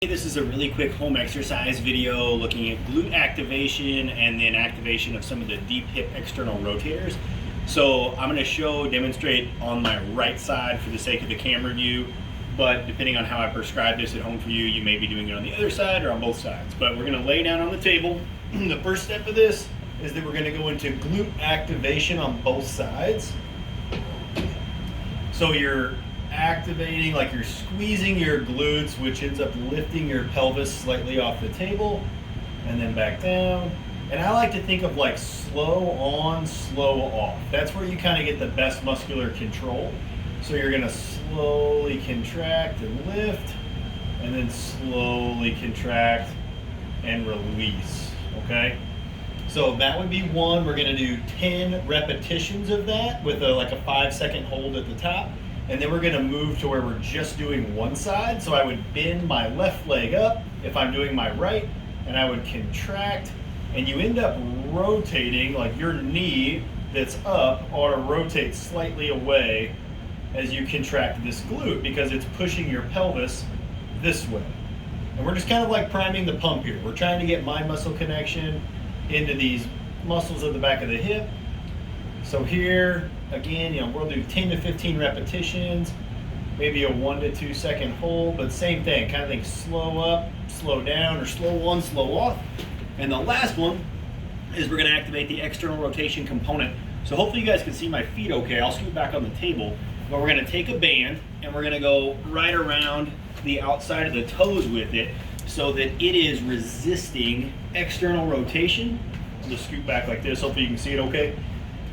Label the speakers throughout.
Speaker 1: This is a really quick home exercise video looking at glute activation and then activation of some of the deep hip external rotators. So I'm going to demonstrate on my right side for the sake of the camera view, but depending on how I prescribe this at home for you, you may be doing it on the other side or on both sides. But we're going to lay down on the table. The first step of this is that we're going to go into glute activation on both sides. So you're activating, like you're squeezing your glutes, which ends up lifting your pelvis slightly off the table and then back down. And I like to think of like slow on, slow off. That's where you kind of get the best muscular control. So you're going to slowly contract and lift, and then slowly contract and release. Okay? So that would be one. We're going to do 10 repetitions of that with like a 5-second hold at the top. And then we're going to move to where we're just doing one side. So I would bend my left leg up if I'm doing my right, and I would contract, and you end up rotating, like your knee that's up ought to rotate slightly away as you contract this glute because it's pushing your pelvis this way. And we're just kind of like priming the pump here. We're trying to get mind muscle connection into these muscles at the back of the hip. So here, again, we'll do 10 to 15 repetitions, maybe a 1 to 2 second hold, but same thing, kind of think slow up, slow down, or slow on, slow off. And the last one is we're gonna activate the external rotation component. So hopefully you guys can see my feet okay. I'll scoot back on the table, but we're gonna take a band and we're gonna go right around the outside of the toes with it so that it is resisting external rotation. I'll just scoot back like this, hopefully you can see it okay.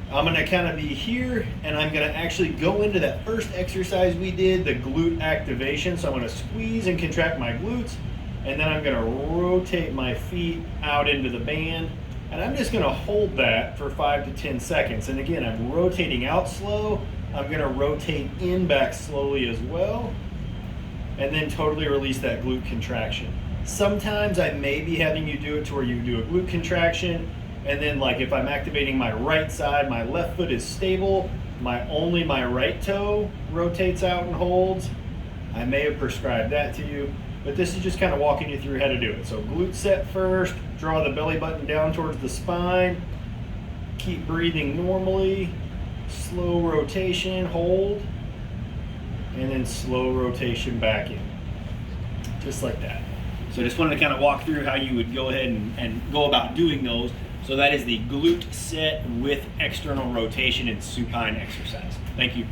Speaker 1: I'm going to kind of be here, and I'm going to actually go into that first exercise we did, the glute activation. So I'm going to squeeze and contract my glutes, and then I'm going to rotate my feet out into the band, and I'm just going to hold that for 5 to 10 seconds. And again, I'm rotating out slow. I'm going to rotate in back slowly as well, and then totally release that glute contraction. Sometimes I may be having you do it to where you do a glute contraction, and then like if I'm activating my right side, my left foot is stable, only my right toe rotates out and holds. I may have prescribed that to you, but this is just kind of walking you through how to do it. So glute set first, draw the belly button down towards the spine, keep breathing normally, slow rotation, hold, and then slow rotation back in, just like that. So I just wanted to kind of walk through how you would go ahead and go about doing those. So that is the glute set with external rotation and supine exercise. Thank you.